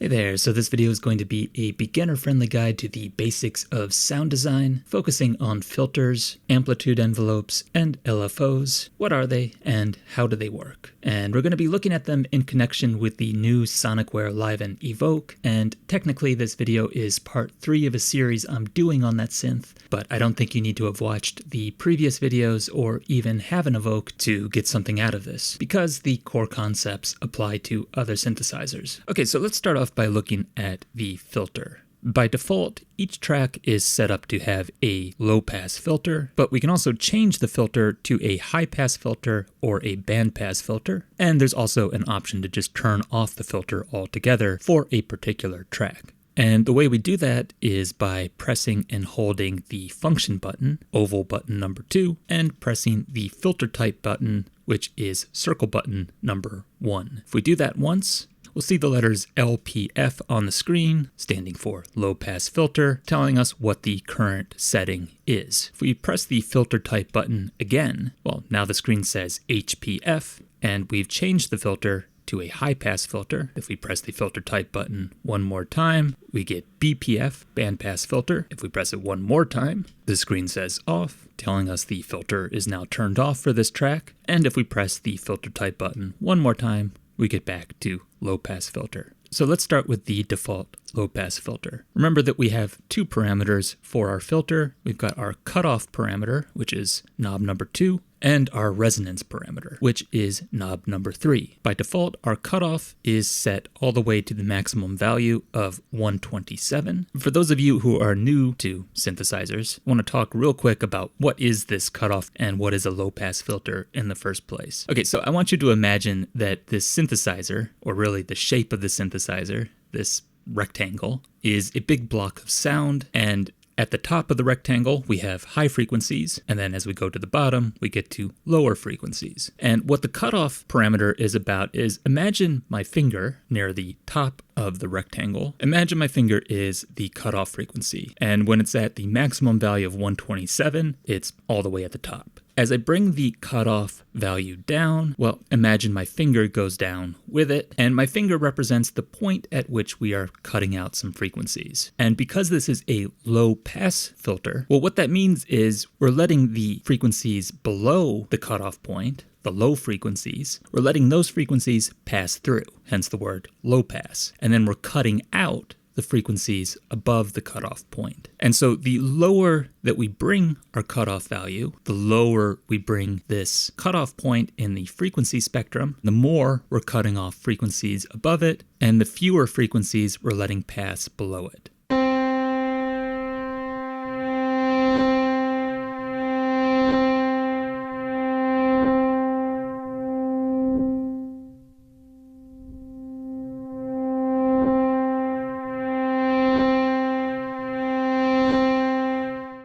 Hey there, so this video is going to be a beginner-friendly guide to the basics of sound design, focusing on filters, amplitude envelopes, and LFOs. What are they, and how do they work? And we're going to be looking at them in connection with the new Sonicware Liven Evoke, and technically this video is part 3 of a series I'm doing on that synth, but I don't think you need to have watched the previous videos or even have an Evoke to get something out of this, because the core concepts apply to other synthesizers. Okay, so let's start off by looking at the filter. By default, each track is set up to have a low-pass filter, but we can also change the filter to a high-pass filter or a band-pass filter, and there's also an option to just turn off the filter altogether for a particular track. And the way we do that is by pressing and holding the function button, oval button number 2, and pressing the filter type button, which is circle button number 1. If we do that once, we'll see the letters LPF on the screen, standing for low pass filter, telling us what the current setting is. If we press the filter type button again, well, now the screen says HPF, and we've changed the filter to a high pass filter. If we press the filter type button one more time, we get BPF, band pass filter. If we press it one more time, the screen says off, telling us the filter is now turned off for this track. And if we press the filter type button one more time, we get back to low pass filter. So let's start with the default low pass filter. Remember that we have 2 parameters for our filter. We've got our cutoff parameter, which is knob number 2, and our resonance parameter, which is knob number 3. By default, our cutoff is set all the way to the maximum value of 127. For those of you who are new to synthesizers, I want to talk real quick about what is this cutoff and what is a low pass filter in the first place. Okay, so I want you to imagine that this synthesizer, or really the shape of the synthesizer, this rectangle, is a big block of sound, and at the top of the rectangle, we have high frequencies, and then as we go to the bottom, we get to lower frequencies. And what the cutoff parameter is about is, imagine my finger near the top of the rectangle. Imagine my finger is the cutoff frequency, and when it's at the maximum value of 127, it's all the way at the top. As I bring the cutoff value down, well, imagine my finger goes down with it, and my finger represents the point at which we are cutting out some frequencies. And because this is a low pass filter, well, what that means is we're letting the frequencies below the cutoff point, the low frequencies, we're letting those frequencies pass through, hence the word low pass. And then we're cutting out the frequencies above the cutoff point. And so the lower that we bring our cutoff value, the lower we bring this cutoff point in the frequency spectrum, the more we're cutting off frequencies above it, and the fewer frequencies we're letting pass below it.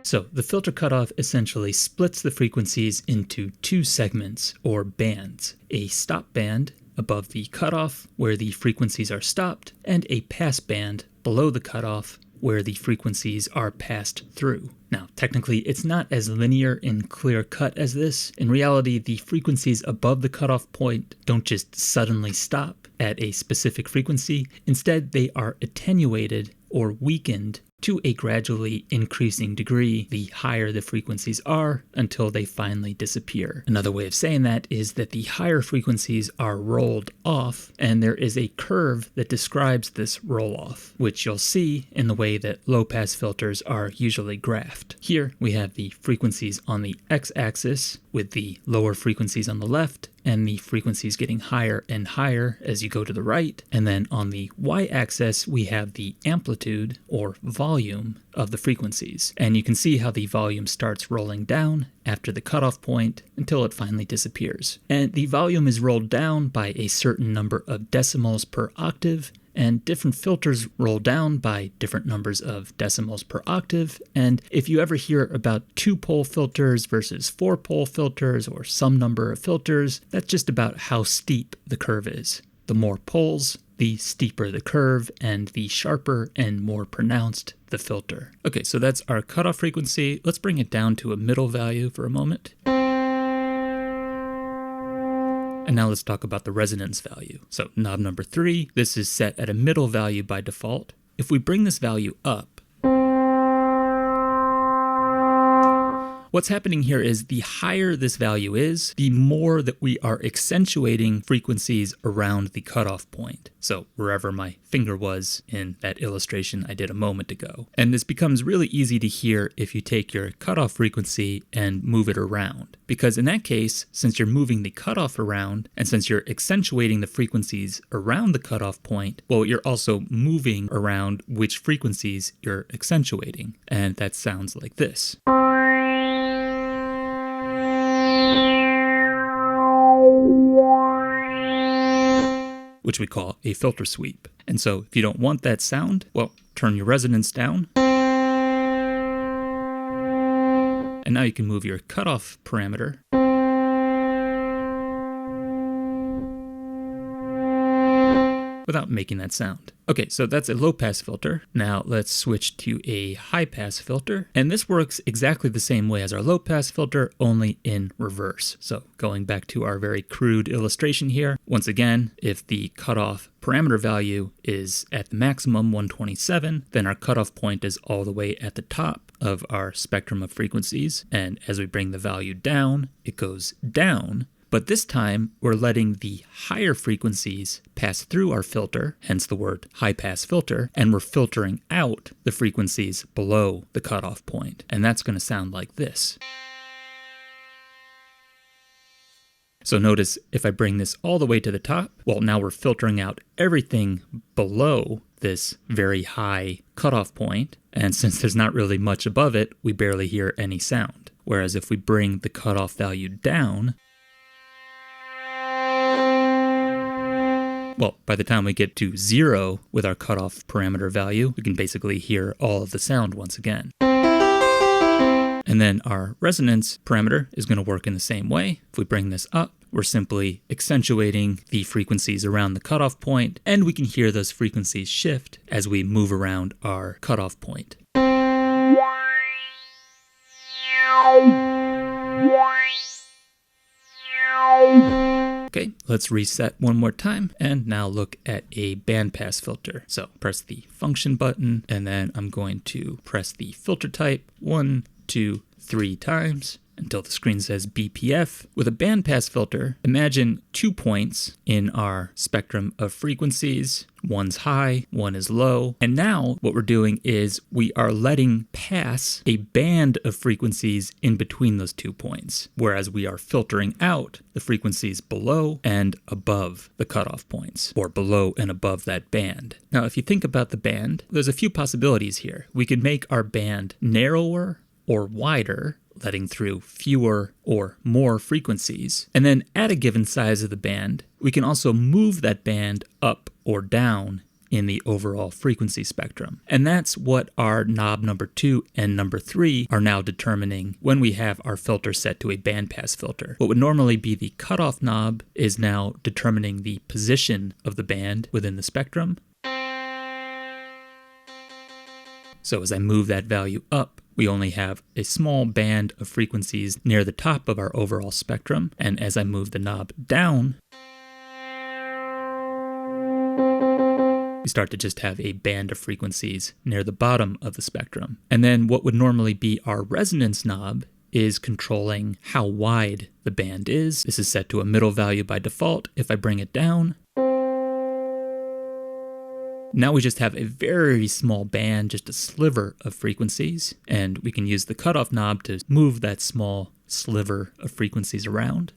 So the filter cutoff essentially splits the frequencies into 2 segments or bands, a stop band above the cutoff where the frequencies are stopped, and a pass band below the cutoff where the frequencies are passed through. Now, technically, it's not as linear and clear cut as this. In reality, the frequencies above the cutoff point don't just suddenly stop at a specific frequency. Instead, they are attenuated or weakened to a gradually increasing degree the higher the frequencies are until they finally disappear. Another way of saying that is that the higher frequencies are rolled off, and there is a curve that describes this roll-off, which you'll see in the way that low-pass filters are usually graphed. Here we have the frequencies on the x-axis with the lower frequencies on the left, and the frequencies getting higher and higher as you go to the right. And then on the y-axis, we have the amplitude or volume of the frequencies. And you can see how the volume starts rolling down after the cutoff point until it finally disappears. And the volume is rolled down by a certain number of decimals per octave, and different filters roll down by different numbers of decimals per octave. And if you ever hear about 2-pole filters versus 4-pole filters or some number of filters, that's just about how steep the curve is. The more poles, the steeper the curve, and the sharper and more pronounced the filter. Okay, so that's our cutoff frequency. Let's bring it down to a middle value for a moment. And now let's talk about the resonance value. So knob number 3, this is set at a middle value by default. If we bring this value up, what's happening here is the higher this value is, the more that we are accentuating frequencies around the cutoff point. So wherever my finger was in that illustration I did a moment ago. And this becomes really easy to hear if you take your cutoff frequency and move it around. Because in that case, since you're moving the cutoff around, and since you're accentuating the frequencies around the cutoff point, well, you're also moving around which frequencies you're accentuating. And that sounds like this. Which we call a filter sweep. And so if you don't want that sound, well, turn your resonance down. And now you can move your cutoff parameter. Without making that sound. Okay, so that's a low pass filter. Now let's switch to a high pass filter. And this works exactly the same way as our low pass filter, only in reverse. So going back to our very crude illustration here, once again, if the cutoff parameter value is at the maximum 127, then our cutoff point is all the way at the top of our spectrum of frequencies. And as we bring the value down, it goes down. But this time, we're letting the higher frequencies pass through our filter, hence the word high-pass filter, and we're filtering out the frequencies below the cutoff point. And that's going to sound like this. So notice if I bring this all the way to the top, well, now we're filtering out everything below this very high cutoff point. And since there's not really much above it, we barely hear any sound. Whereas if we bring the cutoff value down, well, by the time we get to 0 with our cutoff parameter value, we can basically hear all of the sound once again. And then our resonance parameter is going to work in the same way. If we bring this up, we're simply accentuating the frequencies around the cutoff point, and we can hear those frequencies shift as we move around our cutoff point. Okay, let's reset one more time and now look at a bandpass filter. So press the function button and then I'm going to press the filter type 1, 2, 3 times until the screen says BPF. With a bandpass filter, imagine 2 points in our spectrum of frequencies. One's high, one is low. And now what we're doing is we are letting pass a band of frequencies in between those 2 points, whereas we are filtering out the frequencies below and above the cutoff points, or below and above that band. Now, if you think about the band, there's a few possibilities here. We could make our band narrower or wider, letting through fewer or more frequencies. And then at a given size of the band, we can also move that band up or down in the overall frequency spectrum. And that's what our knob number 2 and number 3 are now determining when we have our filter set to a bandpass filter. What would normally be the cutoff knob is now determining the position of the band within the spectrum. So as I move that value up, we only have a small band of frequencies near the top of our overall spectrum. And as I move the knob down, we start to just have a band of frequencies near the bottom of the spectrum. And then what would normally be our resonance knob is controlling how wide the band is. This is set to a middle value by default. If I bring it down, now we just have a very small band, just a sliver of frequencies, and we can use the cutoff knob to move that small sliver of frequencies around.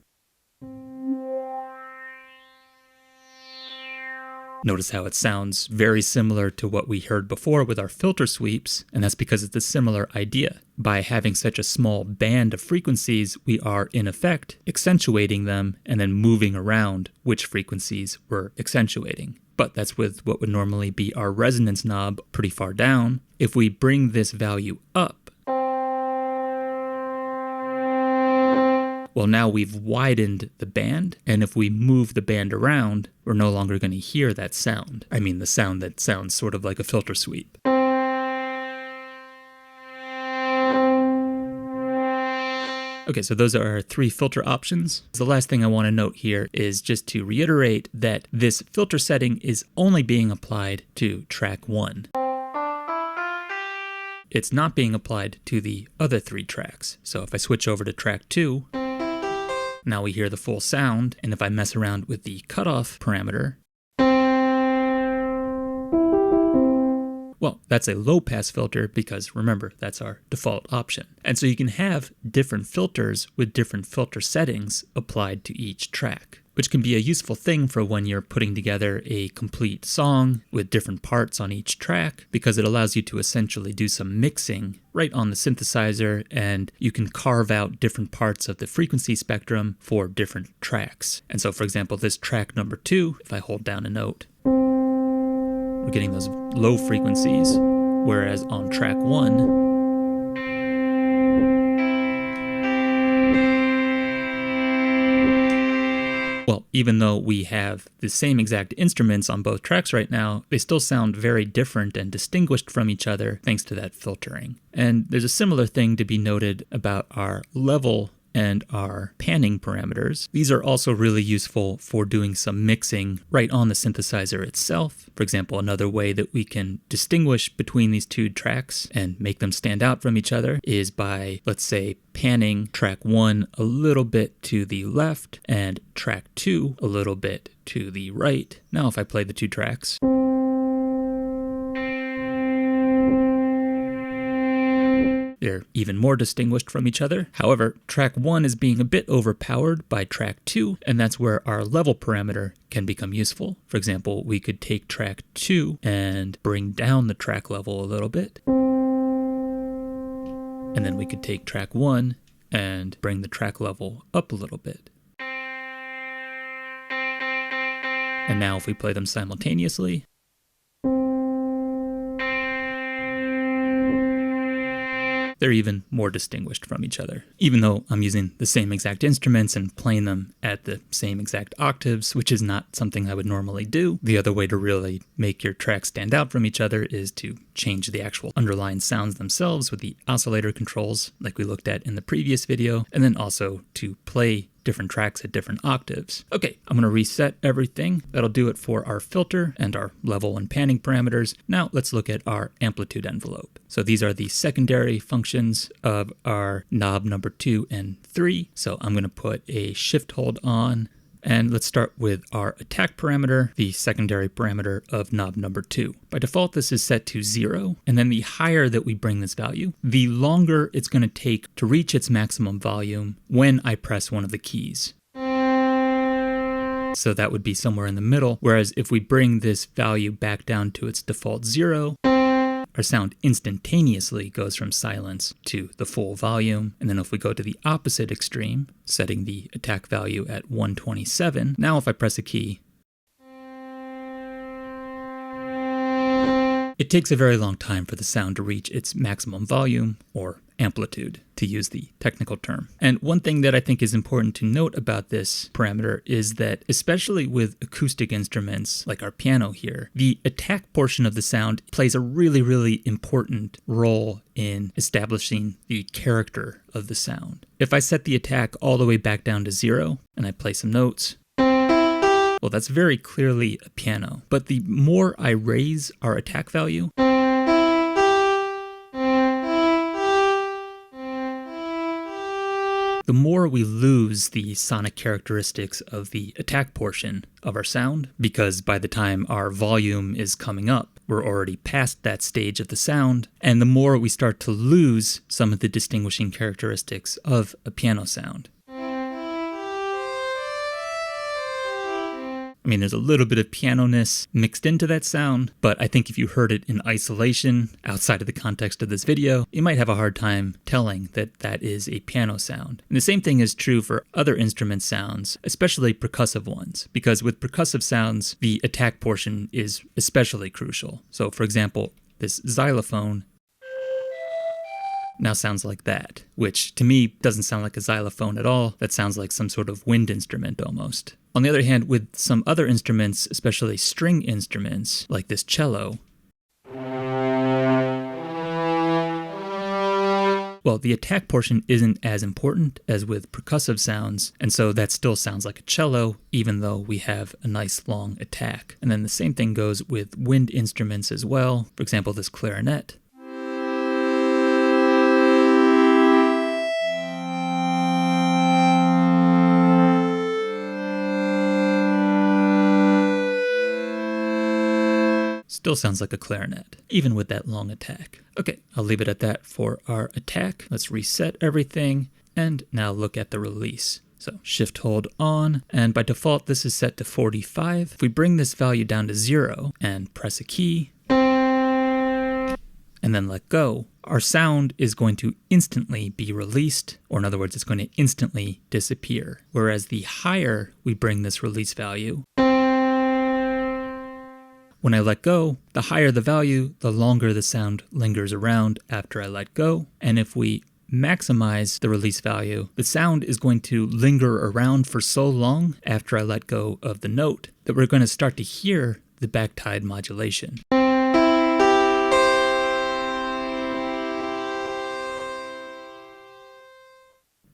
Notice how it sounds very similar to what we heard before with our filter sweeps, and that's because it's a similar idea. By having such a small band of frequencies, we are in effect accentuating them and then moving around which frequencies we're accentuating. But that's with what would normally be our resonance knob pretty far down. If we bring this value up, well, now we've widened the band, and if we move the band around, we're no longer going to hear that sound. I mean, the sound that sounds sort of like a filter sweep. Okay, so those are our 3 filter options. The last thing I want to note here is just to reiterate that this filter setting is only being applied to track 1. It's not being applied to the other 3 tracks. So if I switch over to track 2, now we hear the full sound, and if I mess around with the cutoff parameter, well, that's a low-pass filter because, remember, that's our default option. And so you can have different filters with different filter settings applied to each track, which can be a useful thing for when you're putting together a complete song with different parts on each track, because it allows you to essentially do some mixing right on the synthesizer, and you can carve out different parts of the frequency spectrum for different tracks. And so, for example, this track number 2, if I hold down a note, we're getting those low frequencies, whereas on track 1, well, even though we have the same exact instruments on both tracks right now, they still sound very different and distinguished from each other thanks to that filtering. And there's a similar thing to be noted about our level and our panning parameters. These are also really useful for doing some mixing right on the synthesizer itself. For example, another way that we can distinguish between these 2 tracks and make them stand out from each other is by, let's say, panning track 1 a little bit to the left and track 2 a little bit to the right. Now if I play the 2 tracks, they're even more distinguished from each other. However, track 1 is being a bit overpowered by track 2, and that's where our level parameter can become useful. For example, we could take track 2 and bring down the track level a little bit. And then we could take track 1 and bring the track level up a little bit. And now if we play them simultaneously, they're even more distinguished from each other. Even though I'm using the same exact instruments and playing them at the same exact octaves, which is not something I would normally do. The other way to really make your tracks stand out from each other is to change the actual underlying sounds themselves with the oscillator controls, like we looked at in the previous video, and then also to play different tracks at different octaves. Okay, I'm going to reset everything. That'll do it for our filter and our level and panning parameters. Now let's look at our amplitude envelope. So these are the secondary functions of our knob number 2 and 3. So I'm going to put a shift hold on, and let's start with our attack parameter, the secondary parameter of knob number 2. By default, this is set to 0, and then the higher that we bring this value, the longer it's going to take to reach its maximum volume when I press one of the keys. So that would be somewhere in the middle, whereas if we bring this value back down to its default 0, our sound instantaneously goes from silence to the full volume. And then if we go to the opposite extreme, setting the attack value at 127, now if I press a key, it takes a very long time for the sound to reach its maximum volume, or amplitude, to use the technical term. And one thing that I think is important to note about this parameter is that, especially with acoustic instruments like our piano here, the attack portion of the sound plays a really, really important role in establishing the character of the sound. If I set the attack all the way back down to 0 and I play some notes, well, that's very clearly a piano. But the more I raise our attack value, the more we lose the sonic characteristics of the attack portion of our sound, because by the time our volume is coming up, we're already past that stage of the sound, and the more we start to lose some of the distinguishing characteristics of a piano sound. I mean, there's a little bit of piano-ness mixed into that sound, but I think if you heard it in isolation, outside of the context of this video, you might have a hard time telling that that is a piano sound. And the same thing is true for other instrument sounds, especially percussive ones, because with percussive sounds, the attack portion is especially crucial. So for example, this xylophone now sounds like that, which to me doesn't sound like a xylophone at all. That sounds like some sort of wind instrument almost. On the other hand, with some other instruments, especially string instruments, like this cello, Well, the attack portion isn't as important as with percussive sounds, and so that still sounds like a cello, even though we have a nice long attack. And then the same thing goes with wind instruments as well. For example, this clarinet. Still sounds like a clarinet, even with that long attack. Okay, I'll leave it at that for our attack. Let's reset everything, and now look at the release. So shift hold on, and by default this is set to 45. If we bring this value down to 0 and press a key, and then let go, our sound is going to instantly be released, or in other words, it's going to instantly disappear. Whereas the higher we bring this release value, when I let go, the higher the value, the longer the sound lingers around after I let go. And if we maximize the release value, the sound is going to linger around for so long after I let go of the note that we're going to start to hear the backtide modulation.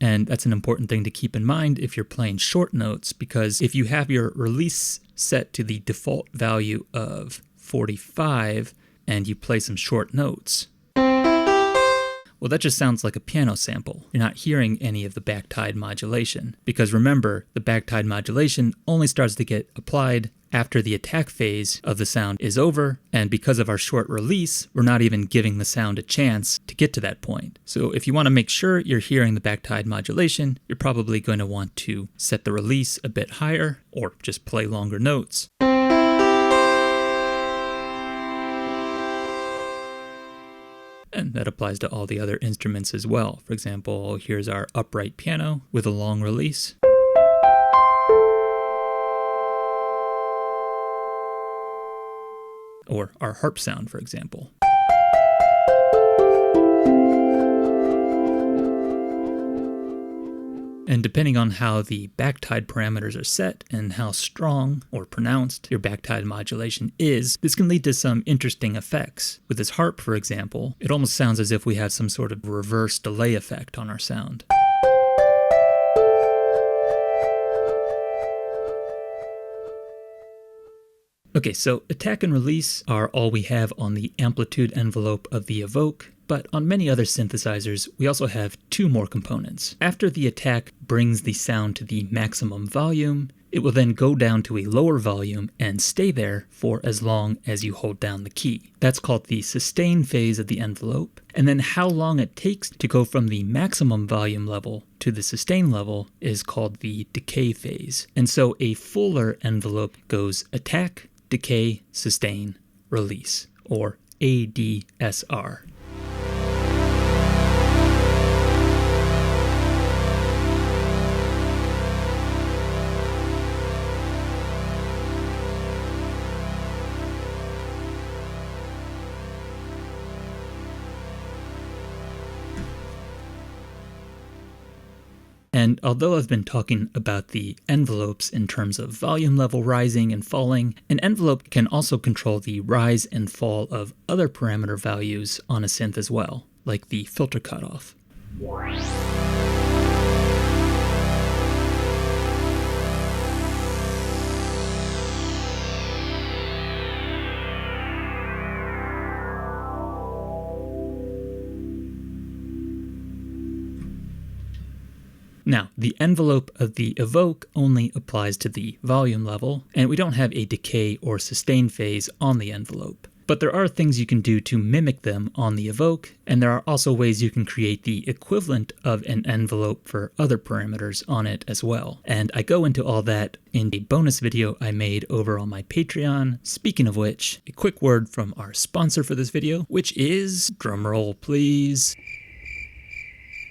And that's an important thing to keep in mind if you're playing short notes, because if you have your release set to the default value of 45 and you play some short notes, well, that just sounds like a piano sample. You're not hearing any of the backtide modulation, because remember, the backtide modulation only starts to get applied after the attack phase of the sound is over, and because of our short release, we're not even giving the sound a chance to get to that point. So if you want to make sure you're hearing the backtide modulation, you're probably going to want to set the release a bit higher, or just play longer notes. And that applies to all the other instruments as well. For example, here's our upright piano with a long release. Or our harp sound, for example. And depending on how the backtide parameters are set and how strong or pronounced your backtide modulation is, this can lead to some interesting effects. With this harp, for example, it almost sounds as if we had some sort of reverse delay effect on our sound. Okay, so attack and release are all we have on the amplitude envelope of the Evoke, but on many other synthesizers, we also have two more components. After the attack brings the sound to the maximum volume, it will then go down to a lower volume and stay there for as long as you hold down the key. That's called the sustain phase of the envelope, and then how long it takes to go from the maximum volume level to the sustain level is called the decay phase. And so a fuller envelope goes attack, decay, sustain, release, or ADSR. And although I've been talking about the envelopes in terms of volume level rising and falling, an envelope can also control the rise and fall of other parameter values on a synth as well, like the filter cutoff. Now, the envelope of the Evoke only applies to the volume level, and we don't have a decay or sustain phase on the envelope. But there are things you can do to mimic them on the Evoke, and there are also ways you can create the equivalent of an envelope for other parameters on it as well. And I go into all that in a bonus video I made over on my Patreon. Speaking of which, a quick word from our sponsor for this video, which is, drumroll please,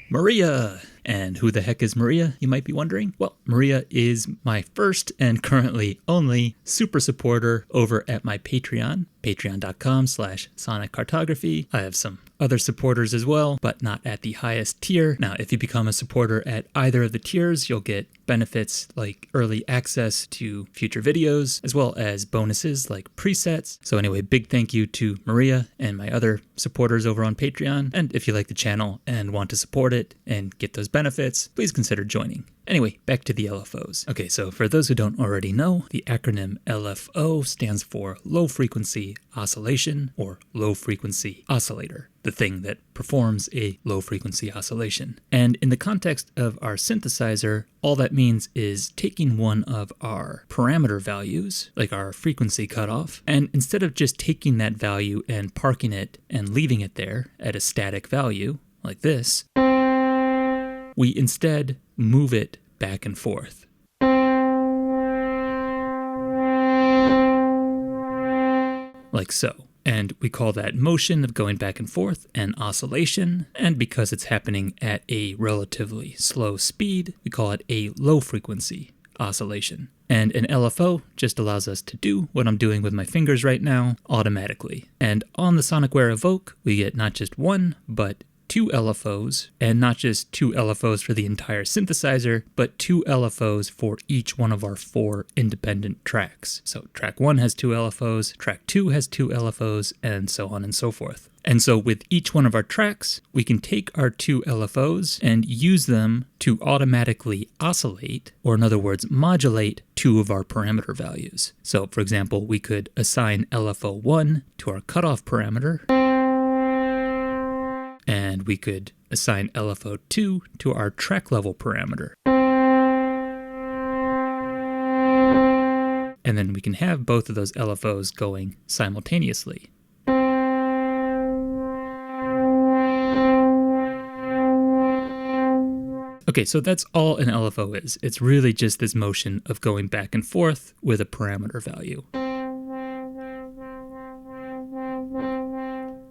Maria. And who the heck is Maria, you might be wondering? Well, Maria is my first and currently only super supporter over at my Patreon. patreon.com/soniccartography. I have some other supporters as well, but not at the highest tier. Now, if you become a supporter at either of the tiers, you'll get benefits like early access to future videos, as well as bonuses like presets. So anyway, big thank you to Maria and my other supporters over on Patreon. And if you like the channel and want to support it and get those benefits, please consider joining. Anyway, back to the LFOs. Okay, so for those who don't already know, the acronym LFO stands for Low Frequency Oscillation, or Low Frequency Oscillator, the thing that performs a low frequency oscillation. And in the context of our synthesizer, all that means is taking one of our parameter values, like our frequency cutoff, and instead of just taking that value and parking it and leaving it there at a static value, like this, we instead move it back and forth. Like so. And we call that motion of going back and forth an oscillation, and because it's happening at a relatively slow speed, we call it a low frequency oscillation. And an LFO just allows us to do what I'm doing with my fingers right now automatically. And on the Sonicware Evoke, we get not just one, but 2 LFOs, and not just 2 LFOs for the entire synthesizer, but 2 LFOs for each one of our 4 independent tracks. So track 1 has 2 LFOs, track 2 has 2 LFOs, and so on and so forth. And so with each one of our tracks, we can take our 2 LFOs and use them to automatically oscillate, or in other words, modulate 2 of our parameter values. So for example, we could assign LFO1 to our cutoff parameter, and we could assign LFO2 to our track level parameter. And then we can have both of those LFOs going simultaneously. Okay, so that's all an LFO is. It's really just this motion of going back and forth with a parameter value.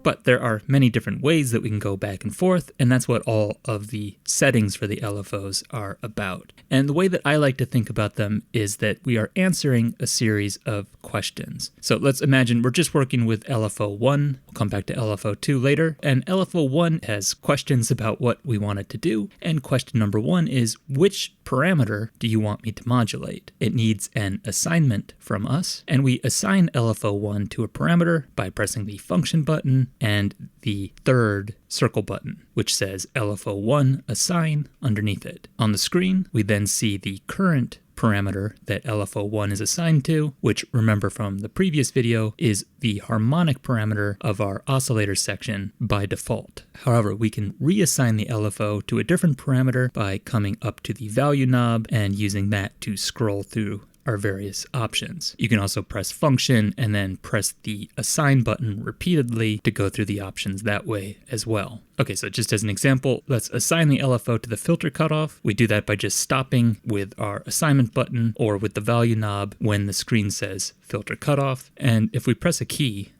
But there are many different ways that we can go back and forth, and that's what all of the settings for the LFOs are about. And the way that I like to think about them is that we are answering a series of questions. So let's imagine we're just working with LFO1. We'll come back to LFO2 later. And LFO1 has questions about what we want it to do. And question number 1 is, which parameter do you want me to modulate? It needs an assignment from us, and we assign LFO1 to a parameter by pressing the function button and the third circle button, which says LFO1 assign underneath it. On the screen, we then see the current parameter that LFO1 is assigned to, which, remember from the previous video, is the harmonic parameter of our oscillator section by default. However, we can reassign the LFO to a different parameter by coming up to the value knob and using that to scroll through our various options. You can also press function and then press the assign button repeatedly to go through the options that way as well. Okay, so just as an example, let's assign the LFO to the filter cutoff. We do that by just stopping with our assignment button or with the value knob when the screen says filter cutoff. And if we press a key,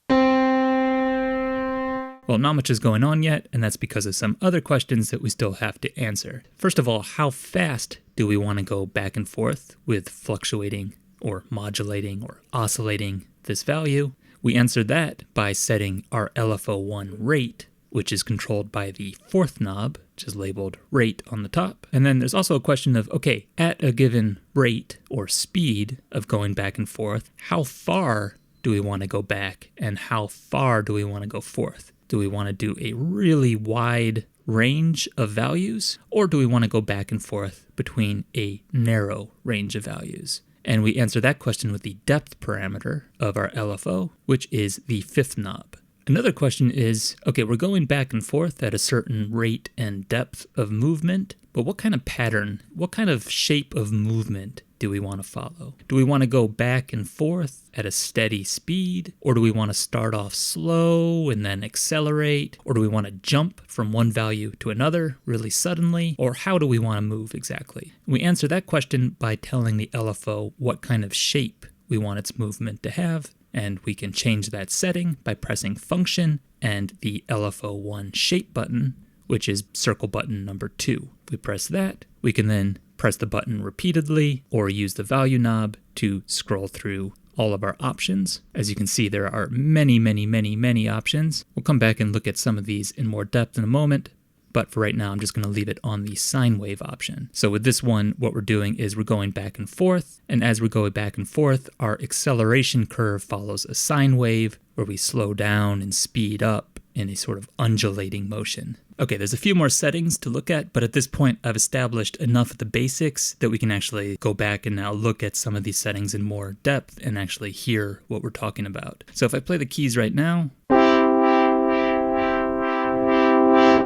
well, not much is going on yet, and that's because of some other questions that we still have to answer. First of all, how fast do we want to go back and forth with fluctuating or modulating or oscillating this value? We answer that by setting our LFO1 rate, which is controlled by the 4th knob, which is labeled rate on the top. And then there's also a question of, okay, at a given rate or speed of going back and forth, how far do we want to go back and how far do we want to go forth? Do we want to do a really wide range of values, or do we want to go back and forth between a narrow range of values? And we answer that question with the depth parameter of our LFO, which is the 5th knob. Another question is, okay, we're going back and forth at a certain rate and depth of movement, but what kind of pattern, what kind of shape of movement do we want to follow? Do we want to go back and forth at a steady speed? Or do we want to start off slow and then accelerate? Or do we want to jump from one value to another really suddenly? Or how do we want to move exactly? We answer that question by telling the LFO what kind of shape we want its movement to have, and we can change that setting by pressing function and the LFO1 shape button, which is circle button number 2. If we press that, we can then press the button repeatedly or use the value knob to scroll through all of our options. As you can see, there are many options. We'll come back and look at some of these in more depth in a moment, but for right now, I'm just going to leave it on the sine wave option. So with this one, what we're doing is we're going back and forth, and as we're going back and forth, our acceleration curve follows a sine wave where we slow down and speed up in a sort of undulating motion. Okay, there's a few more settings to look at, but at this point I've established enough of the basics that we can actually go back and now look at some of these settings in more depth and actually hear what we're talking about. So if I play the keys right now,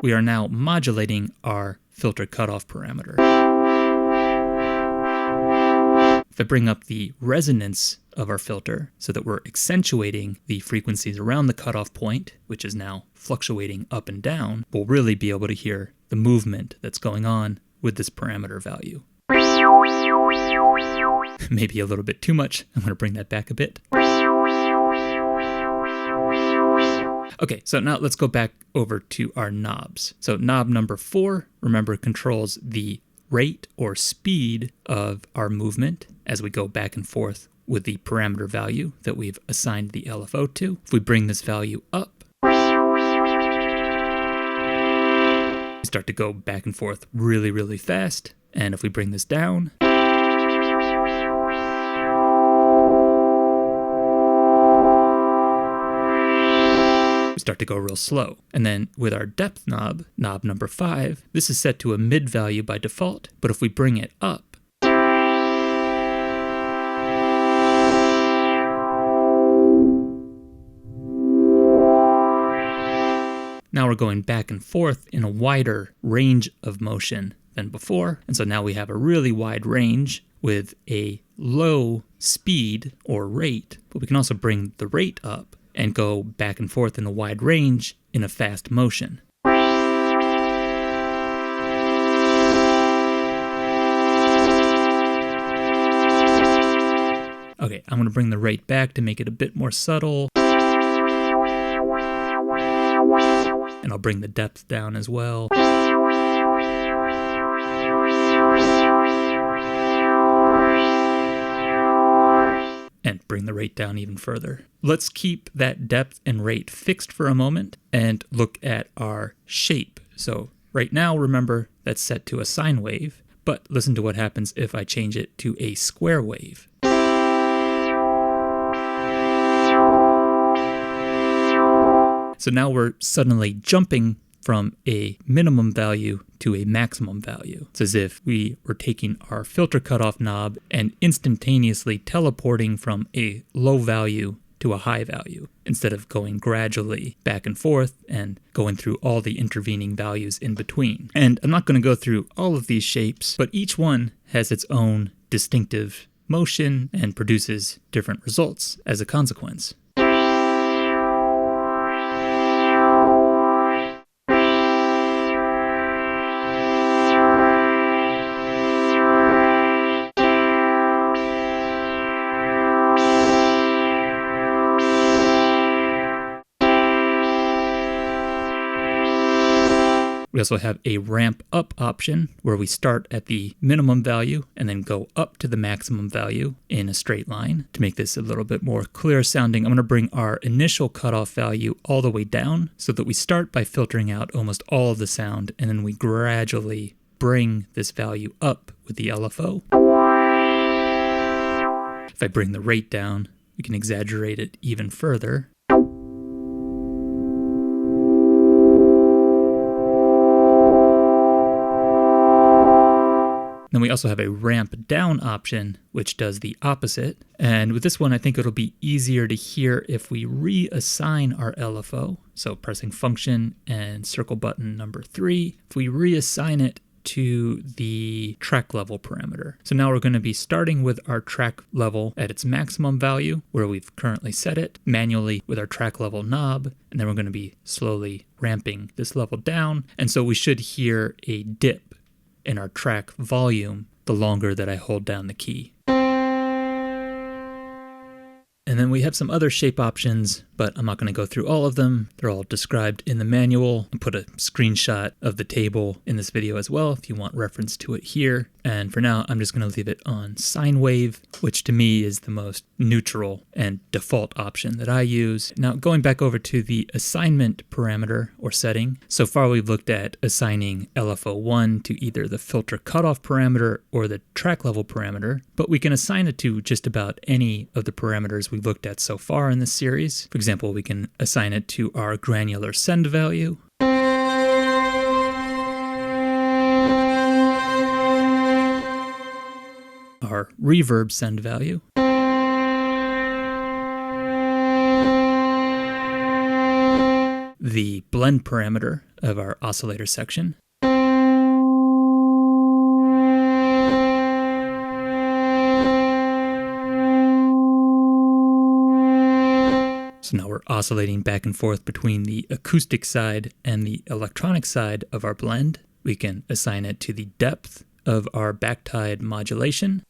we are now modulating our filter cutoff parameter. If I bring up the resonance of our filter so that we're accentuating the frequencies around the cutoff point, which is now fluctuating up and down, we'll really be able to hear the movement that's going on with this parameter value. Maybe a little bit too much. I'm going to bring that back a bit. Okay, so now let's go back over to our knobs. So knob number 4, remember, controls the rate or speed of our movement as we go back and forth with the parameter value that we've assigned the LFO to. If we bring this value up, we start to go back and forth really fast. And if we bring this down, we start to go real slow. And then with our depth knob, knob number 5, this is set to a mid value by default, but if we bring it up, now we're going back and forth in a wider range of motion than before. And so now we have a really wide range with a low speed or rate, but we can also bring the rate up and go back and forth in a wide range in a fast motion. Okay, I'm going to bring the rate back to make it a bit more subtle. And I'll bring the depth down as well. And bring the rate down even further. Let's keep that depth and rate fixed for a moment and look at our shape. So right now, remember, that's set to a sine wave, but listen to what happens if I change it to a square wave. So now we're suddenly jumping from a minimum value to a maximum value. It's as if we were taking our filter cutoff knob and instantaneously teleporting from a low value to a high value, instead of going gradually back and forth and going through all the intervening values in between. And I'm not going to go through all of these shapes, but each one has its own distinctive motion and produces different results as a consequence. We also have a ramp up option where we start at the minimum value and then go up to the maximum value in a straight line. To make this a little bit more clear sounding, I'm going to bring our initial cutoff value all the way down so that we start by filtering out almost all of the sound, and then we gradually bring this value up with the LFO. If I bring the rate down, we can exaggerate it even further. Then we also have a ramp down option, which does the opposite. And with this one, I think it'll be easier to hear if we reassign our LFO. So pressing function and circle button number 3, if we reassign it to the track level parameter. So now we're going to be starting with our track level at its maximum value, where we've currently set it manually with our track level knob. And then we're going to be slowly ramping this level down. And so we should hear a dip in our track volume the longer that I hold down the key. And then we have some other shape options but I'm not going to go through all of them. They're all described in the manual. I'll put a screenshot of the table in this video as well if you want reference to it here. And for now, I'm just going to leave it on sine wave, which to me is the most neutral and default option that I use. Now, going back over to the assignment parameter or setting, so far we've looked at assigning LFO1 to either the filter cutoff parameter or the track level parameter, but we can assign it to just about any of the parameters we've looked at so far in this series. For example, we can assign it to our granular send value, our reverb send value, the blend parameter of our oscillator section, so now we're oscillating back and forth between the acoustic side and the electronic side of our blend. We can assign it to the depth of our backtide modulation,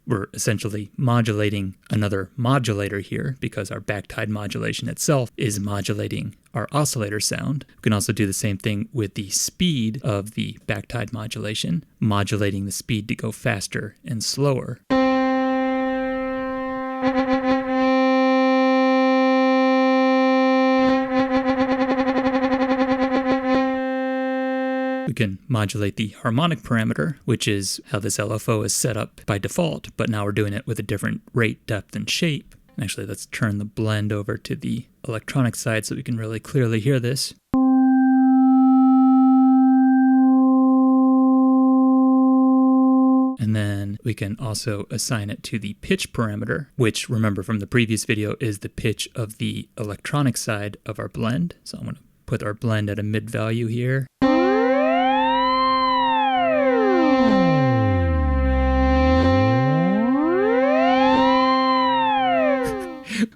we're essentially modulating another modulator here because our backtide modulation itself is modulating our oscillator sound. We can also do the same thing with the speed of the backtide modulation, modulating the speed to go faster and slower. We can modulate the harmonic parameter, which is how this LFO is set up by default, but now we're doing it with a different rate, depth, and shape. Actually, let's turn the blend over to the electronic side so we can really clearly hear this. And then we can also assign it to the pitch parameter, which, remember from the previous video, is the pitch of the electronic side of our blend. So I'm going to put our blend at a mid value here.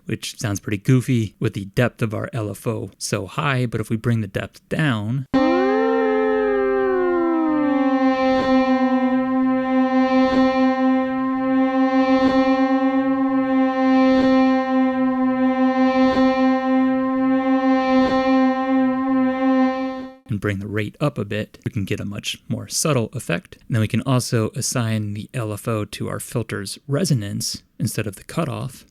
Which sounds pretty goofy with the depth of our LFO so high, but if we bring the depth down, and bring the rate up a bit, we can get a much more subtle effect. And then we can also assign the LFO to our filter's resonance instead of the cutoff.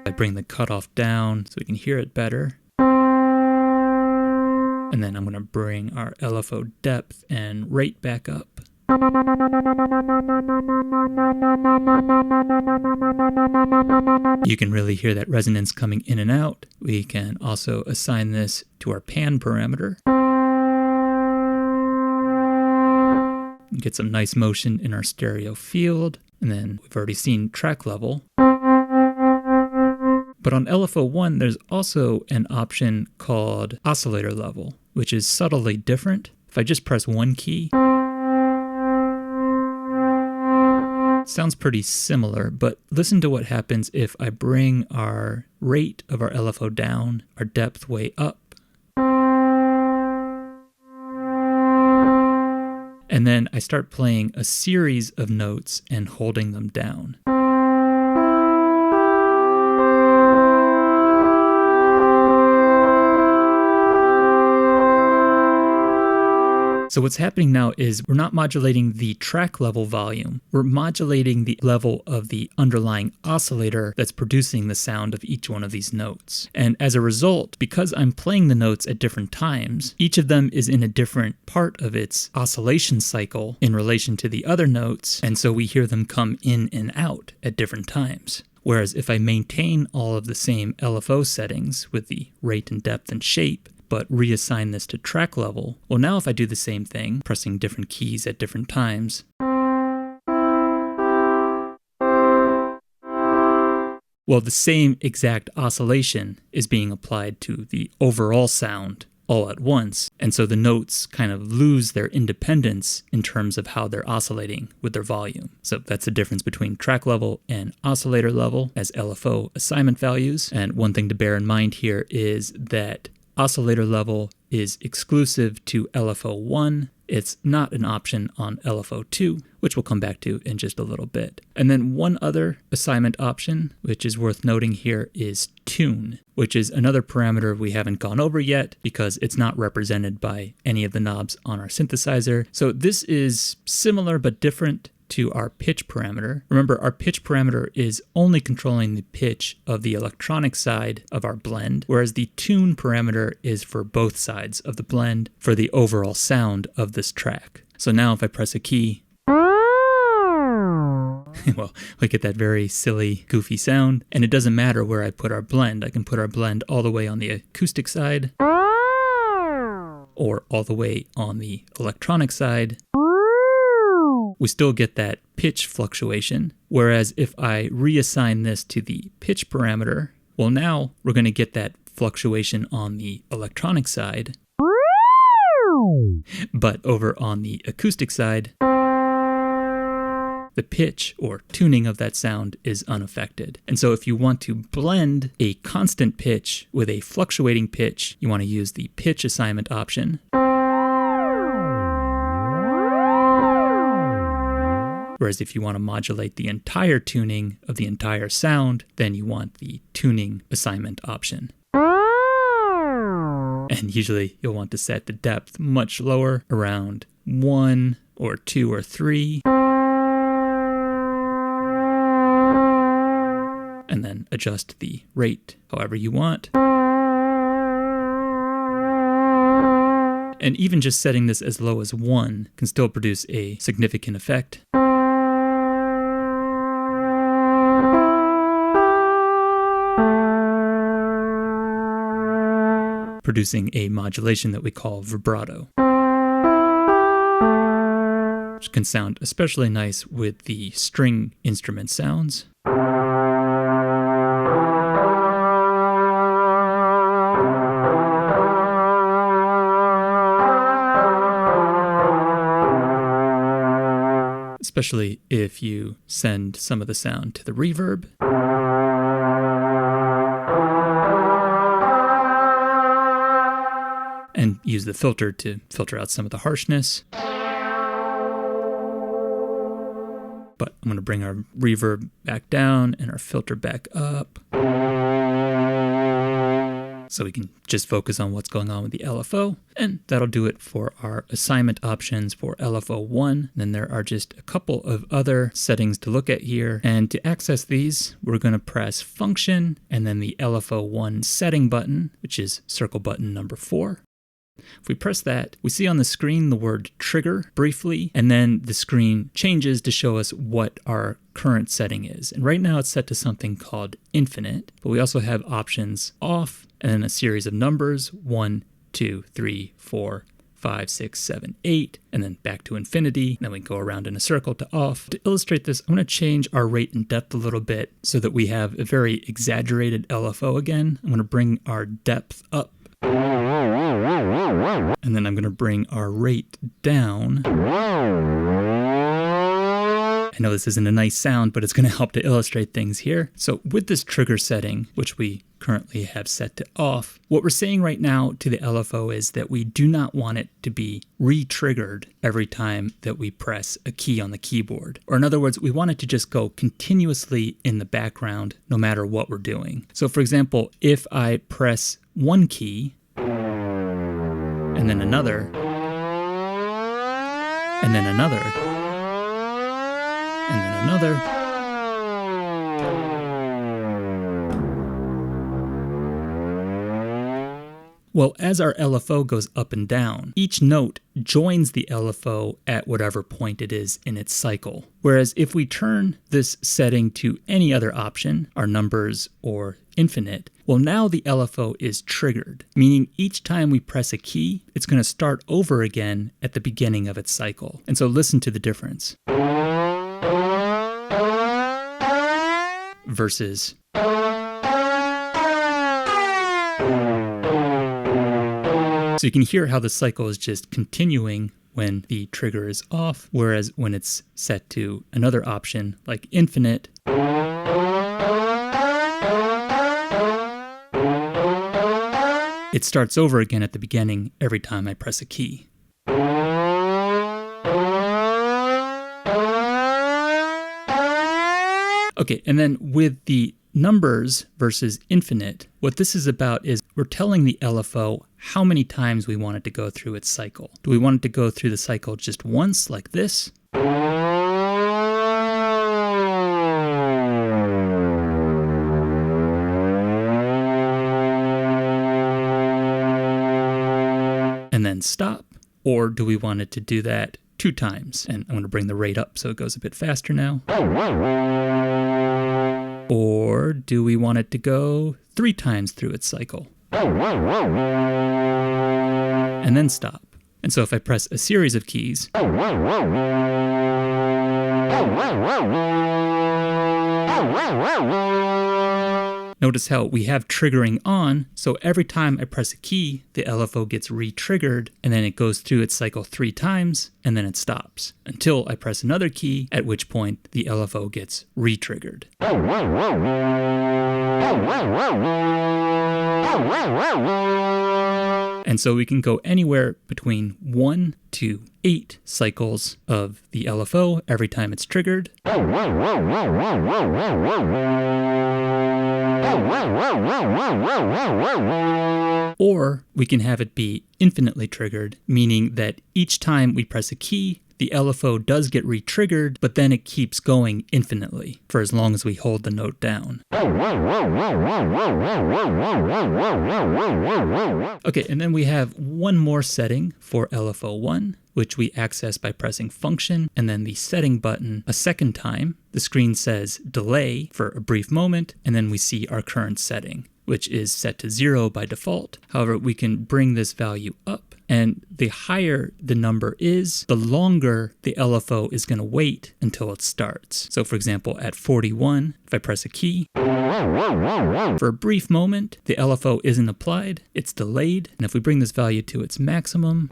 I bring the cutoff down so we can hear it better. And then I'm going to bring our LFO depth and rate back up. You can really hear that resonance coming in and out. We can also assign this to our pan parameter. Get some nice motion in our stereo field. And then we've already seen track level. But on LFO1, there's also an option called Oscillator level, which is subtly different. If I just press one key, it sounds pretty similar, but listen to what happens if I bring our rate of our LFO down, our depth way up, and then I start playing a series of notes and holding them down. So what's happening now is we're not modulating the track level volume. We're modulating the level of the underlying oscillator that's producing the sound of each one of these notes. And as a result, because I'm playing the notes at different times, each of them is in a different part of its oscillation cycle in relation to the other notes, and so we hear them come in and out at different times. Whereas if I maintain all of the same LFO settings with the rate and depth and shape, but reassign this to track level, well, now if I do the same thing, pressing different keys at different times, well, the same exact oscillation is being applied to the overall sound all at once, and so the notes kind of lose their independence in terms of how they're oscillating with their volume. So that's the difference between track level and oscillator level as LFO assignment values. And one thing to bear in mind here is that oscillator level is exclusive to LFO1. It's not an option on LFO2, which we'll come back to in just a little bit. And then one other assignment option, which is worth noting here, is tune, which is another parameter we haven't gone over yet because it's not represented by any of the knobs on our synthesizer. So this is similar but different to our pitch parameter. Remember, our pitch parameter is only controlling the pitch of the electronic side of our blend, whereas the tune parameter is for both sides of the blend for the overall sound of this track. So now if I press a key, well, we get that very silly, goofy sound, and it doesn't matter where I put our blend. I can put our blend all the way on the acoustic side or all the way on the electronic side. We still get that pitch fluctuation, whereas if I reassign this to the pitch parameter, well, now we're going to get that fluctuation on the electronic side, but over on the acoustic side, the pitch or tuning of that sound is unaffected. And so if you want to blend a constant pitch with a fluctuating pitch, you want to use the pitch assignment option. Whereas if you want to modulate the entire tuning of the entire sound, then you want the tuning assignment option. And usually you'll want to set the depth much lower, around 1 or 2 or 3. And then adjust the rate however you want. And even just setting this as low as 1 can still produce a significant effect. Producing a modulation that we call vibrato, which can sound especially nice with the string instrument sounds. Especially if you send some of the sound to the reverb. And use the filter to filter out some of the harshness. But I'm going to bring our reverb back down and our filter back up, so we can just focus on what's going on with the LFO. And that'll do it for our assignment options for LFO1. Then there are just a couple of other settings to look at here. And to access these, we're going to press Function and then the LFO1 setting button, which is circle button number 4. If we press that, we see on the screen the word trigger briefly, and then the screen changes to show us what our current setting is. And right now it's set to something called infinite, but we also have options off and then a series of numbers, 1, 2, 3, 4, 5, 6, 7, 8, and then back to infinity. And then we go around in a circle to off. To illustrate this, I'm going to change our rate and depth a little bit so that we have a very exaggerated LFO again. I'm going to bring our depth up. And then I'm going to bring our rate down. I know this isn't a nice sound, but it's going to help to illustrate things here. So with this trigger setting, which we currently have set to off, what we're saying right now to the LFO is that we do not want it to be re-triggered every time that we press a key on the keyboard. Or in other words, we want it to just go continuously in the background no matter what we're doing. So for example, if I press one key, and then another, and then another, and then another, well, as our LFO goes up and down, each note joins the LFO at whatever point it is in its cycle. Whereas if we turn this setting to any other option, our numbers or infinite, well, now the LFO is triggered, meaning each time we press a key, it's going to start over again at the beginning of its cycle. And so listen to the difference. Versus so So you can hear how the cycle is just continuing when the trigger is off, whereas when it's set to another option like infinite, it starts over again at the beginning every time I press a key. Okay, and then with the numbers versus infinite, what this is about is we're telling the LFO how many times we want it to go through its cycle. Do we want it to go through the cycle just once, like this? And then stop? Or do we want it to do that 2 times? And I'm going to bring the rate up so it goes a bit faster now. Or do we want it to go 3 times through its cycle? And then stop. And so if I press a series of keys, notice how we have triggering on, so every time I press a key, the LFO gets re-triggered, and then it goes through its cycle 3 times, and then it stops, until I press another key, at which point the LFO gets re-triggered. And so we can go anywhere between 1 to 8 cycles of the LFO every time it's triggered. Or we can have it be infinitely triggered, meaning that each time we press a key, the LFO does get re-triggered, but then it keeps going infinitely for as long as we hold the note down. Okay, and then we have one more setting for LFO1, which we access by pressing function and then the setting button a second time. The screen says delay for a brief moment, and then we see our current setting, which is set to 0 by default. However, we can bring this value up, and the higher the number is, the longer the LFO is going to wait until it starts. So for example, at 41, if I press a key, for a brief moment, the LFO isn't applied, it's delayed, and if we bring this value to its maximum,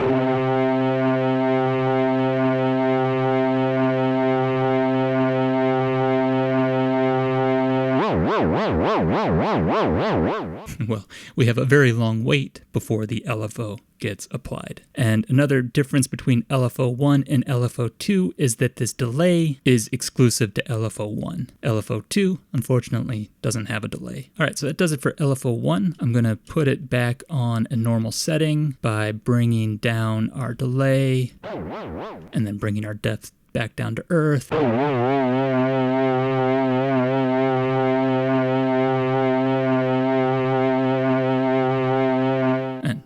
well, we have a very long wait before the LFO gets applied. And another difference between LFO1 and LFO2 is that this delay is exclusive to LFO1. LFO2, unfortunately, doesn't have a delay. All right, so that does it for LFO1. I'm going to put it back on a normal setting by bringing down our delay and then bringing our depth back down to earth.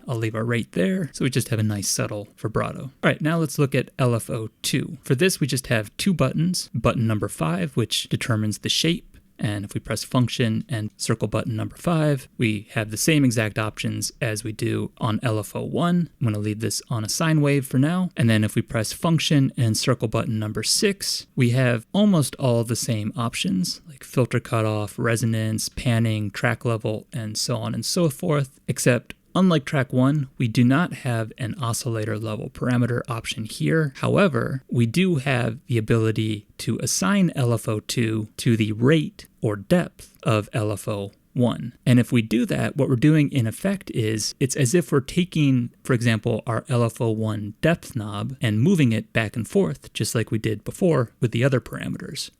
I'll leave our rate there, so we just have a nice subtle vibrato. All right, now let's look at LFO2. For this, we just have 2 buttons. Button number 5, which determines the shape, and if we press function and circle button number 5, we have the same exact options as we do on LFO1. I'm going to leave this on a sine wave for now, and then if we press function and circle button number 6, we have almost all the same options, like filter cutoff, resonance, panning, track level, and so on and so forth, except unlike track 1, we do not have an oscillator level parameter option here. However, we do have the ability to assign LFO2 to the rate or depth of LFO1. And if we do that, what we're doing in effect is it's as if we're taking, for example, our LFO1 depth knob and moving it back and forth, just like we did before with the other parameters.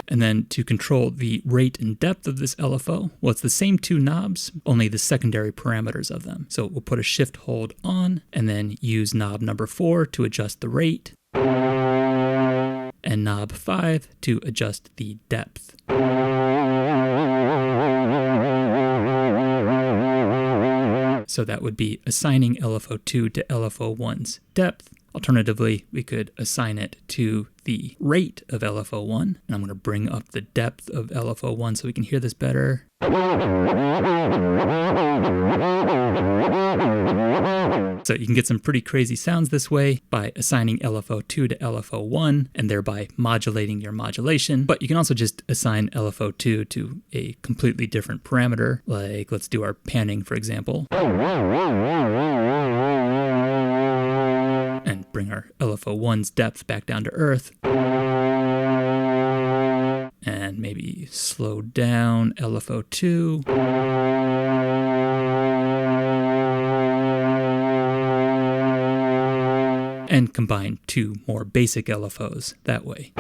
And then to control the rate and depth of this LFO, well, it's the same 2 knobs, only the secondary parameters of them. So we'll put a shift hold on and then use knob number 4 to adjust the rate and knob 5 to adjust the depth. So that would be assigning LFO2 to LFO1's depth. Alternatively, we could assign it to the rate of LFO1, and I'm going to bring up the depth of LFO1 so we can hear this better. So you can get some pretty crazy sounds this way by assigning LFO2 to LFO1 and thereby modulating your modulation. But you can also just assign LFO2 to a completely different parameter, like let's do our panning, for example. And bring our LFO1's depth back down to earth. And maybe slow down LFO2. And combine two more basic LFOs that way.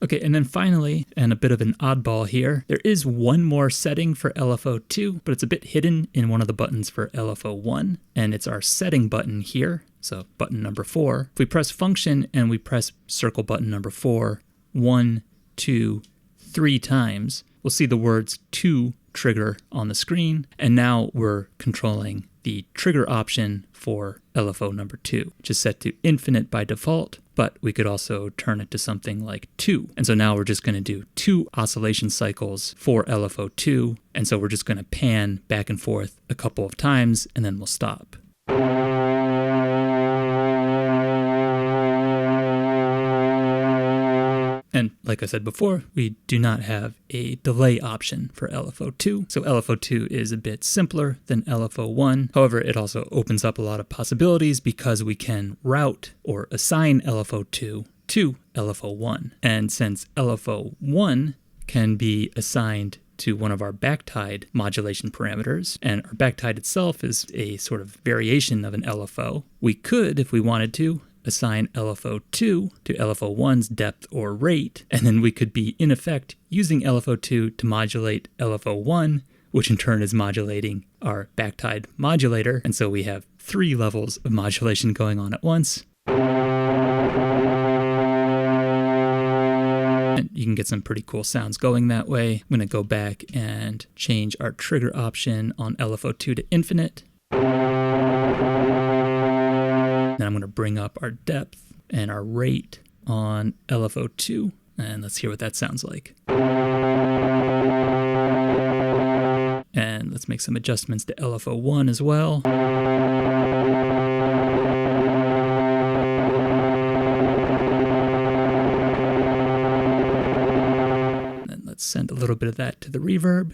Okay, and then finally, and a bit of an oddball here, there is one more setting for LFO2, but it's a bit hidden in one of the buttons for LFO1, and it's our setting button here, so button number 4. If we press function and we press circle button number 4, 1, 2, 3 times, we'll see the words to trigger on the screen, and now we're controlling the trigger option for LFO number 2, which is set to infinite by default, but we could also turn it to something like 2. And so now we're just going to do 2 oscillation cycles for LFO2, and so we're just going to pan back and forth a couple of times, and then we'll stop. And like I said before, we do not have a delay option for LFO2. So LFO2 is a bit simpler than LFO1. However, it also opens up a lot of possibilities because we can route or assign LFO2 to LFO1. And since LFO1 can be assigned to one of our backtide modulation parameters, and our backtide itself is a sort of variation of an LFO, we could, if we wanted to, assign LFO2 to LFO1's depth or rate, and then we could be, in effect, using LFO2 to modulate LFO1, which in turn is modulating our backtide modulator, and so we have 3 levels of modulation going on at once. And you can get some pretty cool sounds going that way. I'm going to go back and change our trigger option on LFO2 to infinite. Then I'm going to bring up our depth and our rate on LFO2, and let's hear what that sounds like. And let's make some adjustments to LFO1 as well. And let's send a little bit of that to the reverb.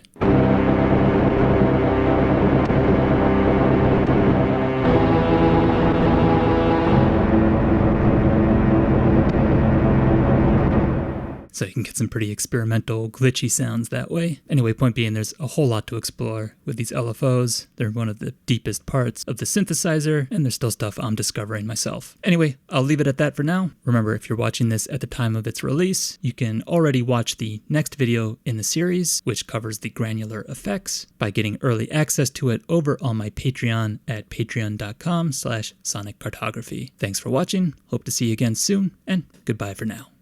So you can get some pretty experimental, glitchy sounds that way. Anyway, point being, there's a whole lot to explore with these LFOs. They're one of the deepest parts of the synthesizer, and there's still stuff I'm discovering myself. Anyway, I'll leave it at that for now. Remember, if you're watching this at the time of its release, you can already watch the next video in the series, which covers the granular effects, by getting early access to it over on my Patreon at patreon.com/soniccartography. Thanks for watching, hope to see you again soon, and goodbye for now.